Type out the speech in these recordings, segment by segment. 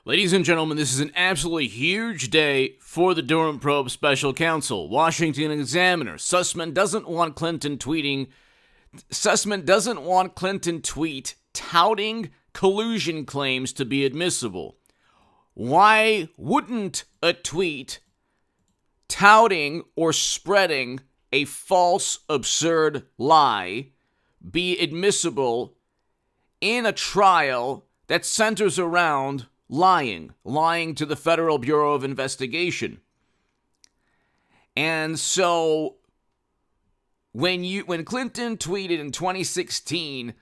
Ladies and gentlemen, this is an absolutely huge day for the Durham probe special counsel. Washington Examiner. Sussman doesn't want Clinton tweet touting collusion claims to be admissible. Why wouldn't a tweet touting or spreading a false, absurd lie be admissible in a trial that centers around lying to the Federal Bureau of Investigation? And so when Clinton tweeted in 2016,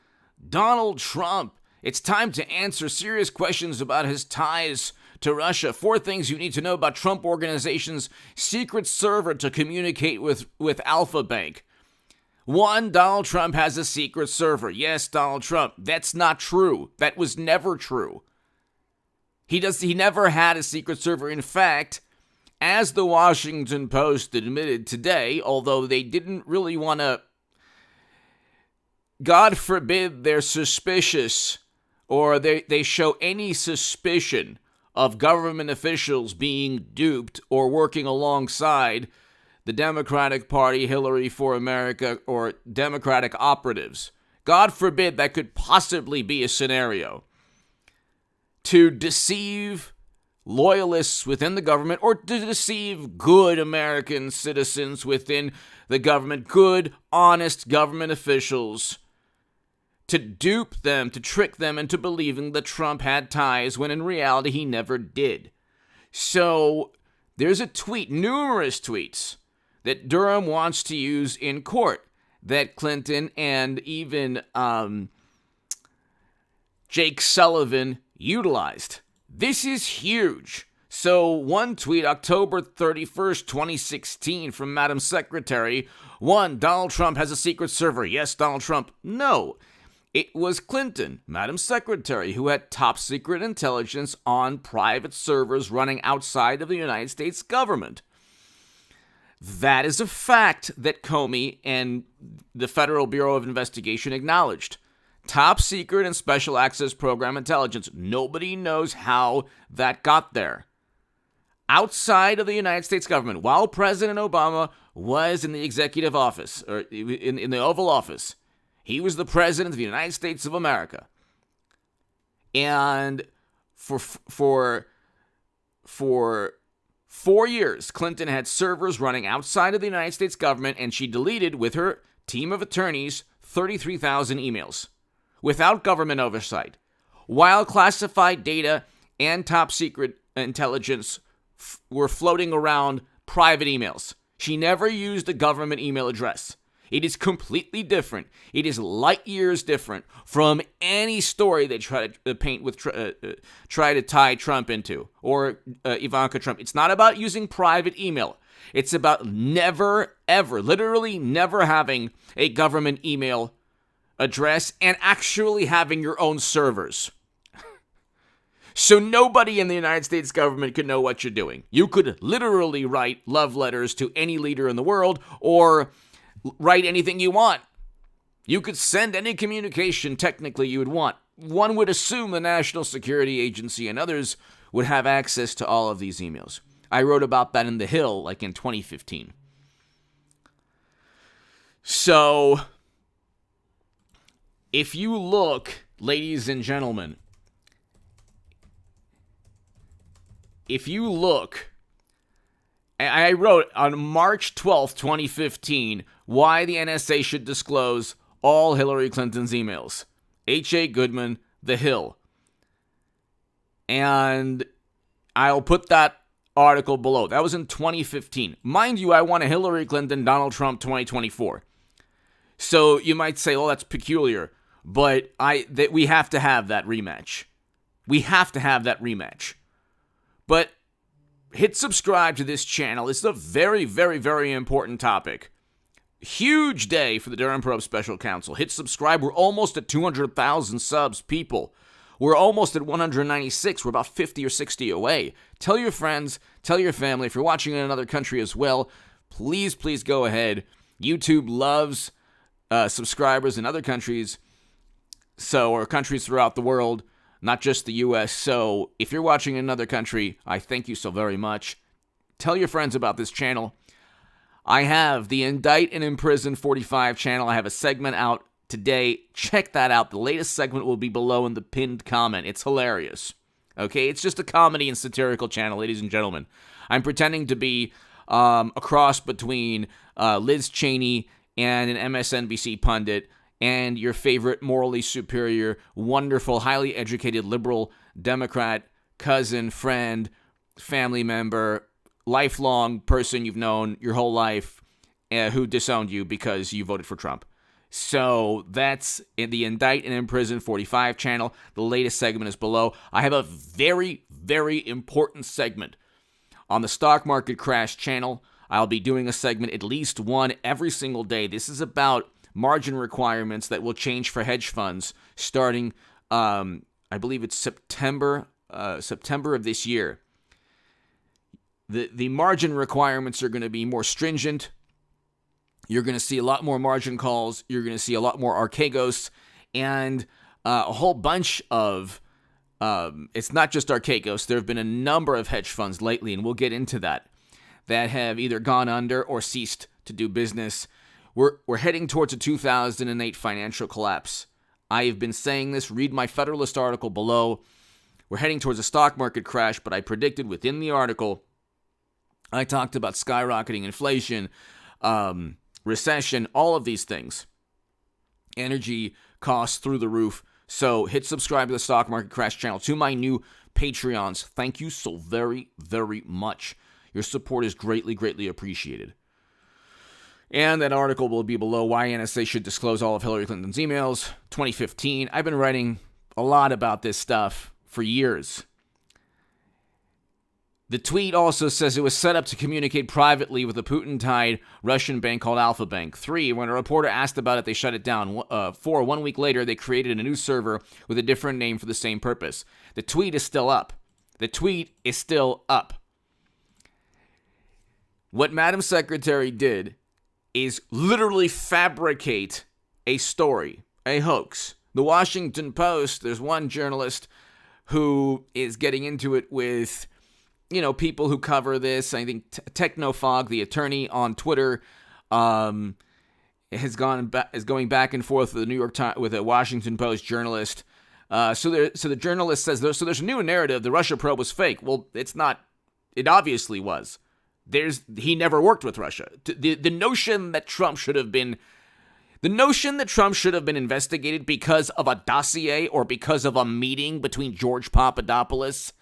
Donald Trump, it's time to answer serious questions about his ties to Russia. 4 things you need to know about Trump Organization's secret server to communicate with Alpha Bank. 1, Donald Trump has a secret server. Yes, Donald Trump. That's not true. That was never true. He never had a secret server. In fact, as the Washington Post admitted today, although they didn't really want to, God forbid they're suspicious or they show any suspicion of government officials being duped or working alongside the Democratic Party, Hillary for America, or Democratic operatives. God forbid that could possibly be a scenario to deceive loyalists within the government or to deceive good American citizens within the government, good, honest government officials, to dupe them, to trick them into believing that Trump had ties when in reality he never did. So there's a tweet, numerous tweets, that Durham wants to use in court that Clinton and even Jake Sullivan utilized. This is huge. So one tweet, October 31st, 2016, from Madam Secretary. 1, Donald Trump has a secret server. Yes, Donald Trump. No, it was Clinton, Madam Secretary, who had top secret intelligence on private servers running outside of the United States government. That is a fact that Comey and the Federal Bureau of Investigation acknowledged. Top secret and special access program intelligence. Nobody knows how that got there. Outside of the United States government, while President Obama was in the executive office, or in the Oval Office, he was the president of the United States of America. And for 4 years, Clinton had servers running outside of the United States government, and she deleted, with her team of attorneys, 33,000 emails without government oversight, while classified data and top secret intelligence were floating around private emails. She never used a government email address. It is completely different. It is light years different from any story they try to paint with, try to tie Trump into, or Ivanka Trump. It's not about using private email. It's about never, ever, literally never having a government email address and actually having your own servers. So nobody in the United States government could know what you're doing. You could literally write love letters to any leader in the world or write anything you want. You could send any communication technically you would want. One would assume the National Security Agency and others would have access to all of these emails. I wrote about that in The Hill, like in 2015. So, if you look, ladies and gentlemen, I wrote on March 12th, 2015, why the NSA should disclose all Hillary Clinton's emails. H.A. Goodman, The Hill. And I'll put that article below. That was in 2015. Mind you, I want a Hillary Clinton, Donald Trump 2024. So you might say, oh, that's peculiar. But we have to have that rematch. But hit subscribe to this channel. It's a very, very, very important topic. Huge day for the Durham Probe Special Counsel. Hit subscribe. We're almost at 200,000 subs, people. We're almost at 196. We're about 50 or 60 away. Tell your friends, tell your family. If you're watching in another country as well, please, please go ahead. YouTube loves subscribers in other countries, or countries throughout the world. not just the U.S. So if you're watching in another country, I thank you so very much. Tell your friends about this channel. I have the Indict and Imprison 45 channel. I have a segment out today. Check that out. The latest segment will be below in the pinned comment. It's hilarious. Okay, it's just a comedy and satirical channel, ladies and gentlemen. I'm pretending to be a cross between Liz Cheney and an MSNBC pundit and your favorite morally superior, wonderful, highly educated liberal Democrat, cousin, friend, family member, lifelong person you've known your whole life who disowned you because you voted for Trump. So that's in the Indict and Imprison 45 channel. The latest segment is below. I have a very, very important segment on the stock market crash channel. I'll be doing a segment, at least one, every single day. This is about margin requirements that will change for hedge funds starting, I believe it's September of this year. The margin requirements are going to be more stringent. You're going to see a lot more margin calls. You're going to see a lot more Archegos and a whole bunch of, it's not just Archegos. There have been a number of hedge funds lately, and we'll get into that have either gone under or ceased to do business. We're heading towards a 2008 financial collapse. I have been saying this. Read my Federalist article below. We're heading towards a stock market crash, but I predicted within the article, I talked about skyrocketing inflation, recession, all of these things. Energy costs through the roof. So hit subscribe to the Stock Market Crash channel. To my new Patreons, thank you so very, very much. Your support is greatly, greatly appreciated. And that article will be below, why NSA should disclose all of Hillary Clinton's emails, 2015. I've been writing a lot about this stuff for years. The tweet also says it was set up to communicate privately with a Putin-tied Russian bank called Alpha Bank. 3, when a reporter asked about it, they shut it down. 4, 1 week later, they created a new server with a different name for the same purpose. The tweet is still up. What Madam Secretary did is literally fabricate a story, a hoax. The Washington Post, there's one journalist who is getting into it with, people who cover this. I think Technofog, the attorney on Twitter, is going back and forth with the New York Times, with a Washington Post journalist. So the journalist says there's a new narrative. The Russia probe was fake. Well, it's not. It obviously was. He never worked with Russia. The notion that Trump should have been investigated because of a dossier or because of a meeting between George Papadopoulos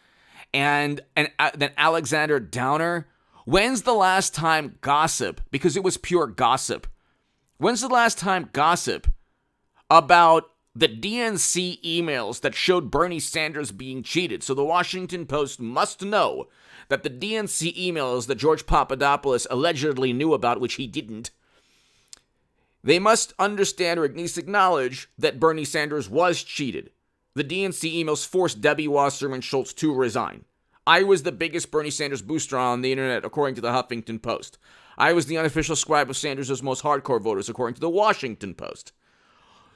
and then Alexander Downer. When's the last time gossip, because it was pure gossip, when's the last time gossip about the DNC emails that showed Bernie Sanders being cheated? So the Washington Post must know that the DNC emails that George Papadopoulos allegedly knew about, which he didn't, they must understand or at least acknowledge that Bernie Sanders was cheated. The DNC emails forced Debbie Wasserman Schultz to resign. I was the biggest Bernie Sanders booster on the internet, according to the Huffington Post. I was the unofficial scribe of Sanders' most hardcore voters, according to the Washington Post.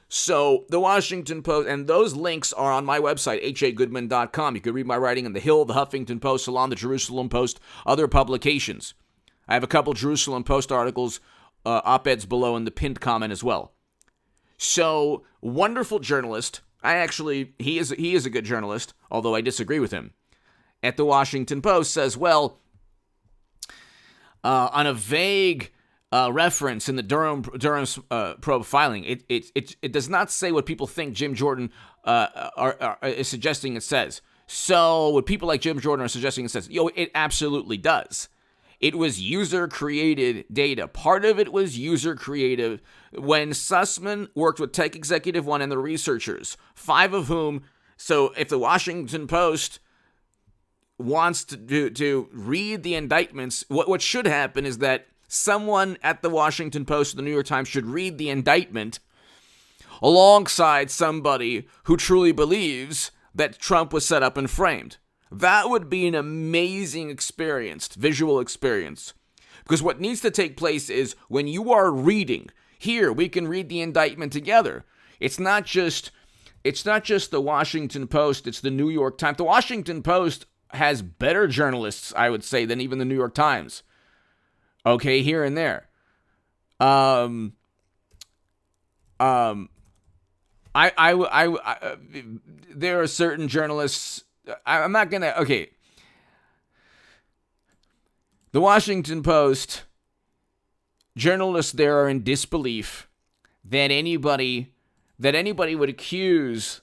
So the Washington Post, and those links are on my website, hagoodman.com. You can read my writing in The Hill, the Huffington Post, Salon, the Jerusalem Post, other publications. I have a couple Jerusalem Post articles, op-eds below in the pinned comment as well. So, wonderful journalist. He is a good journalist, although I disagree with him. At the Washington Post says, well, on a vague reference in the Durham's probe filing, it does not say what people think Jim Jordan is suggesting it says. So what people like Jim Jordan are suggesting it says, it absolutely does. It was user-created data. Part of it was user-created when Sussman worked with Tech Executive One and the researchers, 5 of whom, so if the Washington Post wants to read the indictments, what should happen is that someone at the Washington Post or the New York Times should read the indictment alongside somebody who truly believes that Trump was set up and framed. That would be an amazing visual experience. Because what needs to take place is when you are reading, here we can read the indictment together. It's not just It's not just the Washington Post, it's the New York Times. The Washington Post has better journalists, I would say, than even the New York Times. Okay, here and there. There are certain journalists. I'm not gonna. Okay, the Washington Post journalists there are in disbelief that anybody would accuse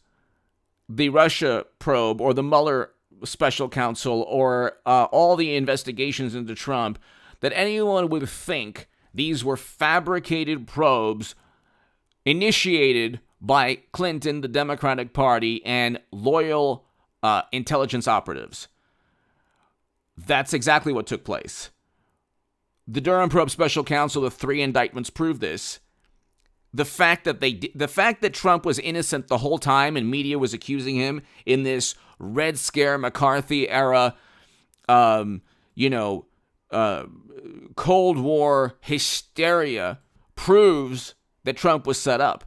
the Russia probe or the Mueller special counsel or all the investigations into Trump, that anyone would think these were fabricated probes initiated by Clinton, the Democratic Party, and loyal intelligence operatives. That's exactly what took place. The Durham probe special counsel, the 3 indictments prove this. The fact that Trump was innocent the whole time and media was accusing him in this Red Scare McCarthy era, Cold War hysteria proves that Trump was set up.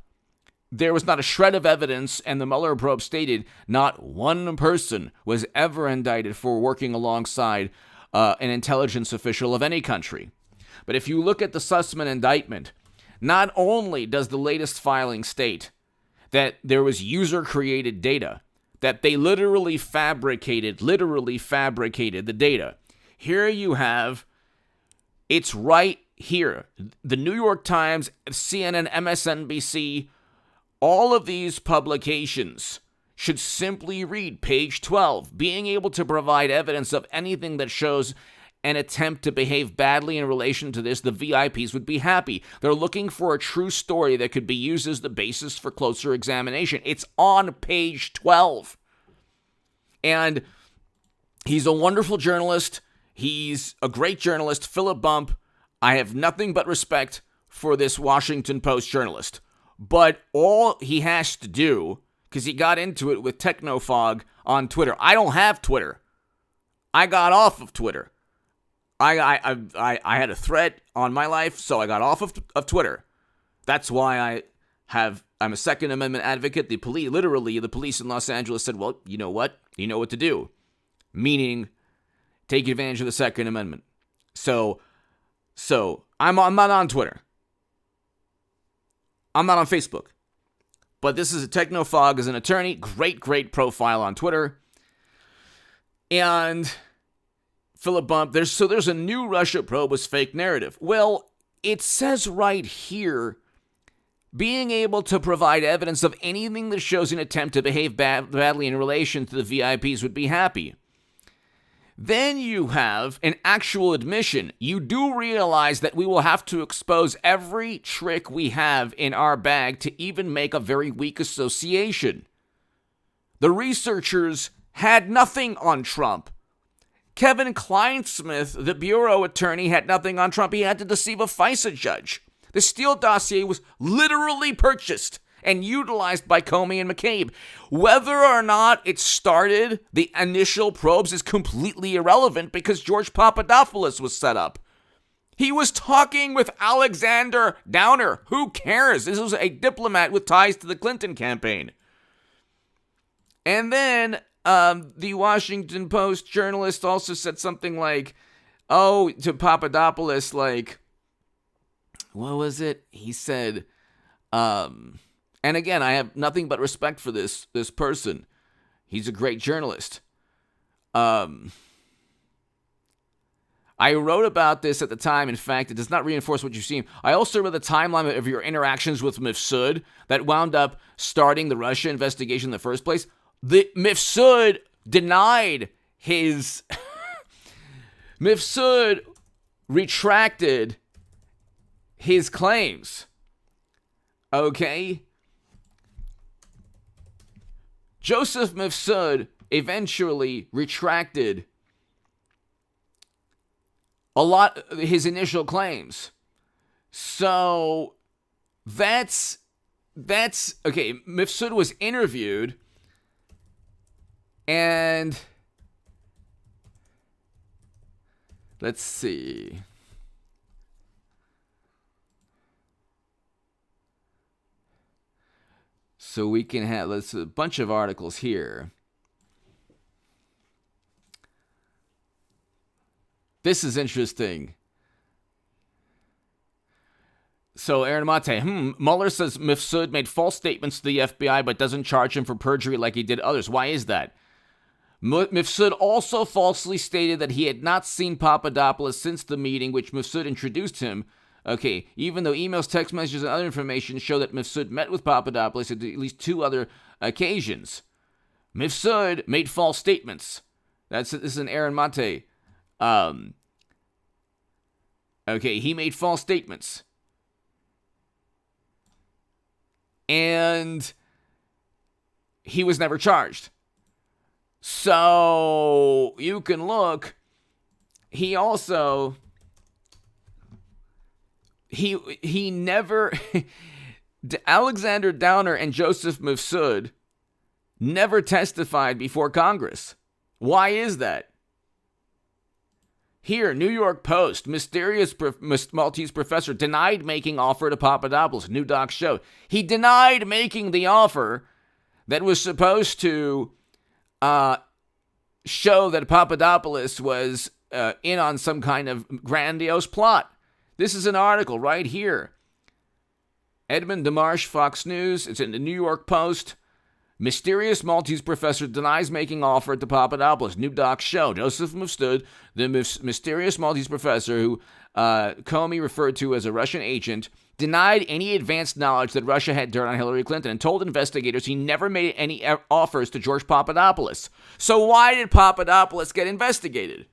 There was not a shred of evidence, and the Mueller probe stated not one person was ever indicted for working alongside an intelligence official of any country. But if you look at the Sussman indictment, not only does the latest filing state that there was user-created data, that they literally fabricated the data. Here you have, it's right here. The New York Times, CNN, MSNBC, all of these publications should simply read page 12, being able to provide evidence of anything that shows an attempt to behave badly in relation to this, the VIPs would be happy. They're looking for a true story that could be used as the basis for closer examination. It's on page 12. And he's a wonderful journalist. He's a great journalist, Philip Bump. I have nothing but respect for this Washington Post journalist. But all he has to do, because he got into it with Technofog on Twitter. I don't have Twitter. I got off of Twitter. I had a threat on my life, so I got off of Twitter. That's why I'm a Second Amendment advocate. The police in Los Angeles said, well, you know what? You know what to do. Meaning, take advantage of the Second Amendment. So I'm not on Twitter. I'm not on Facebook. But this is a Technofog as an attorney. Great profile on Twitter. And Philip Bump, there's a new Russia probe was fake narrative. Well, it says right here, being able to provide evidence of anything that shows an attempt to behave badly in relation to the VIPs would be happy. Then you have an actual admission. You do realize that we will have to expose every trick we have in our bag to even make a very weak association. The researchers had nothing on Trump. Kevin Kleinsmith, the bureau attorney, had nothing on Trump. He had to deceive a FISA judge. The Steele dossier was literally purchased and utilized by Comey and McCabe. Whether or not it started the initial probes is completely irrelevant because George Papadopoulos was set up. He was talking with Alexander Downer. Who cares? This was a diplomat with ties to the Clinton campaign. And then the Washington Post journalist also said something like, to Papadopoulos, like, what was it? He said, and again, I have nothing but respect for this person. He's a great journalist. I wrote about this at the time. In fact, it does not reinforce what you've seen. I also read the timeline of your interactions with Mifsud that wound up starting the Russia investigation in the first place. The Mifsud denied his... Mifsud retracted his claims. Okay? Joseph Mifsud eventually retracted his initial claims. So that's okay. Mifsud was interviewed, and let's see. So we can have a bunch of articles here. This is interesting. So Aaron Mate, Mueller says Mifsud made false statements to the FBI but doesn't charge him for perjury like he did others. Why is that? Mifsud also falsely stated that he had not seen Papadopoulos since the meeting which Mifsud introduced him. Okay, even though emails, text messages, and other information show that Mifsud met with Papadopoulos at least 2 other occasions. Mifsud made false statements. This is an Aaron Mate. Okay, he made false statements. And he was never charged. So you can look. He also he never Alexander Downer and Joseph Mifsud never testified before Congress. Why is that? Here, New York Post, mysterious Maltese professor denied making offer to Papadopoulos. New doc show. He denied making the offer that was supposed to show that Papadopoulos was in on some kind of grandiose plot. This is an article right here. Edmund Demarche, Fox News. It's in the New York Post. Mysterious Maltese professor denies making offer to Papadopoulos. New doc show. Joseph Mifsud, the mysterious Maltese professor who Comey referred to as a Russian agent, denied any advanced knowledge that Russia had dirt on Hillary Clinton and told investigators he never made any offers to George Papadopoulos. So why did Papadopoulos get investigated?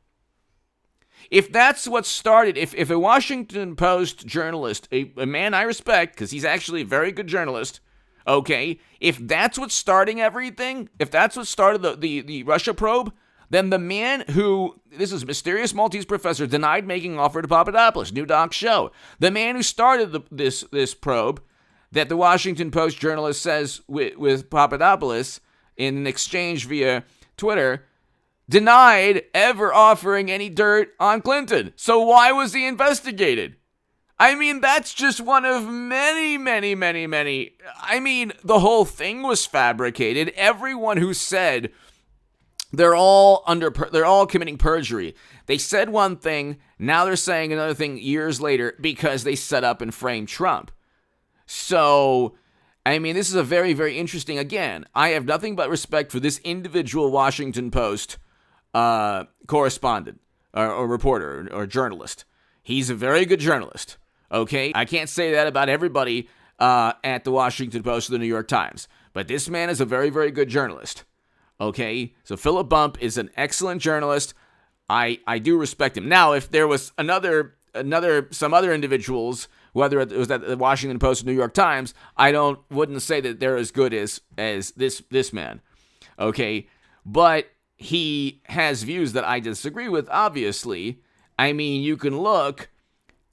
If that's what started, if a Washington Post journalist, a man I respect, because he's actually a very good journalist, okay, if that's what's starting everything, if that's what started the Russia probe, then the man who, this is mysterious Maltese professor, denied making offer to Papadopoulos, New doc show. The man who started this probe that the Washington Post journalist says with Papadopoulos in an exchange via Twitter, denied ever offering any dirt on Clinton. So why was he investigated? I mean, that's just one of many. I mean, the whole thing was fabricated. Everyone who said they're all committing perjury. They said one thing, now they're saying another thing years later because they set up and framed Trump. So, I mean, this is a very, very interesting, again, I have nothing but respect for this individual Washington Post correspondent or reporter or journalist. He's a very good journalist. Okay, I can't say that about everybody at the Washington Post or the New York Times, but this man is a very, very good journalist. Okay, so Philip Bump is an excellent journalist. I do respect him. Now, if there was some other individuals, whether it was at the Washington Post or New York Times, I wouldn't say that they're as good as this man. Okay, but he has views that I disagree with. Obviously, I mean, you can look.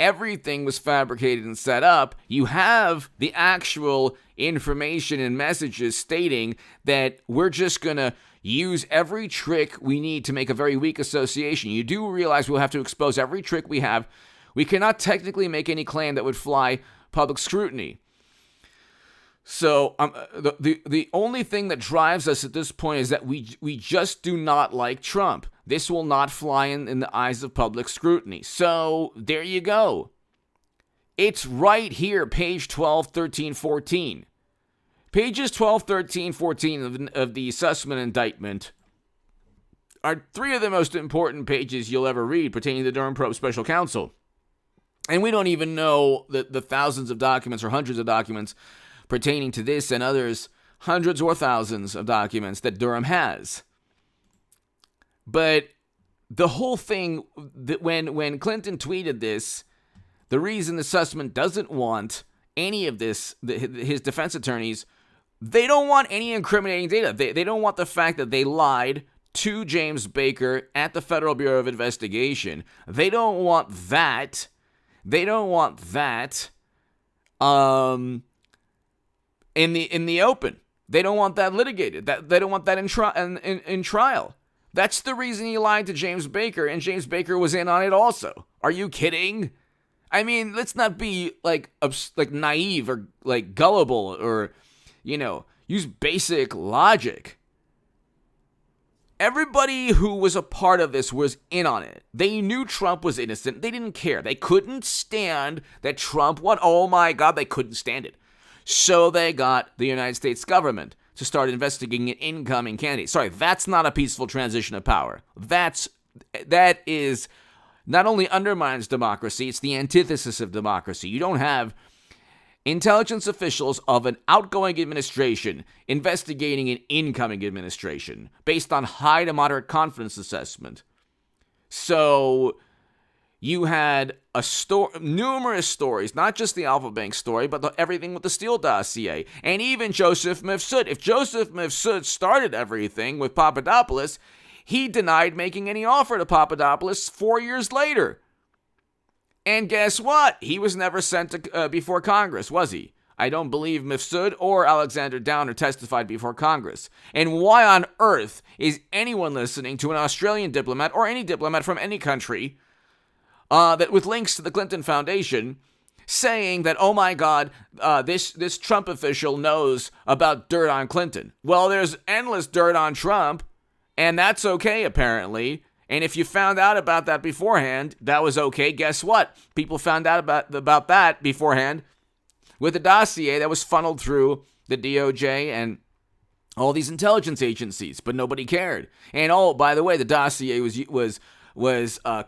Everything was fabricated and set up. You have the actual information and messages stating that we're just going to use every trick we need to make a very weak association. You do realize we'll have to expose every trick we have. We cannot technically make any claim that would fly public scrutiny. So the only thing that drives us at this point is that we just do not like Trump. This will not fly in the eyes of public scrutiny. So there you go. It's right here, page 12, 13, 14. Pages 12, 13, 14 of the Sussman indictment are 3 of the most important pages you'll ever read pertaining to the Durham probe special counsel. And we don't even know the thousands of documents or hundreds of documents pertaining to this and others, hundreds or thousands of documents that Durham has. But the whole thing, that when Clinton tweeted this, the reason the Sussman doesn't want any of this, his defense attorneys, they don't want any incriminating data. They don't want the fact that they lied to James Baker at the Federal Bureau of Investigation. They don't want that. They don't want that. In the open. They don't want that litigated. They don't want that in trial. That's the reason he lied to James Baker, and James Baker was in on it also. Are you kidding? I mean, let's not be like naive or like gullible or, Use basic logic. Everybody who was a part of this was in on it. They knew Trump was innocent. They didn't care. They couldn't stand that Trump won. Oh my God, they couldn't stand it. So they got the United States government to start investigating an incoming candidate. Sorry, that's not a peaceful transition of power. That is not only undermines democracy, it's the antithesis of democracy. You don't have intelligence officials of an outgoing administration investigating an incoming administration based on high to moderate confidence assessment. So you had numerous stories, not just the Alpha Bank story, but everything with the Steele dossier, and even Joseph Mifsud. If Joseph Mifsud started everything with Papadopoulos, he denied making any offer to Papadopoulos 4 years later. And guess what? He was never sent before Congress, was he? I don't believe Mifsud or Alexander Downer testified before Congress. And why on earth is anyone listening to an Australian diplomat or any diplomat from any country that with links to the Clinton Foundation saying that, oh my God, this Trump official knows about dirt on Clinton? Well, there's endless dirt on Trump, and that's okay apparently. And if you found out about that beforehand, that was okay. Guess what? People found out about that beforehand with a dossier that was funneled through the DOJ and all these intelligence agencies, but nobody cared. And oh, by the way, the dossier was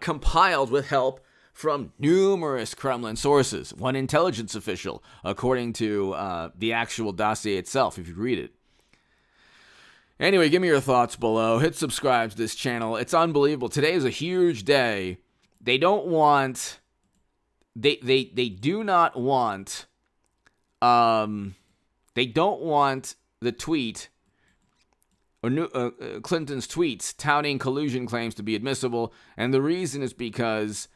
compiled with help from numerous Kremlin sources. One intelligence official, according to the actual dossier itself, if you read it. Anyway, give me your thoughts below. Hit subscribe to this channel. It's unbelievable. Today is a huge day. They do not want they don't want the tweet or Clinton's tweets touting collusion claims to be admissible, and the reason is because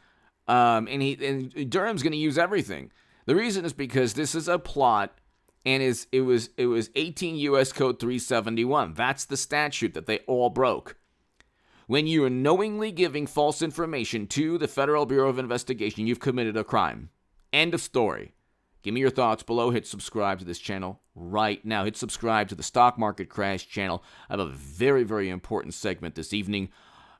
and Durham's going to use everything. The reason is because this is a plot. And it was 18 U.S. Code 371. That's the statute that they all broke. When you are knowingly giving false information to the Federal Bureau of Investigation, you've committed a crime. End of story. Give me your thoughts below. Hit subscribe to this channel right now. Hit subscribe to the Stock Market Crash channel. I have a very, very important segment this evening.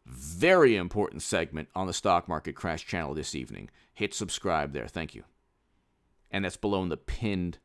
Very important segment on the Stock Market Crash channel this evening. Hit subscribe there. Thank you. And that's below in the pinned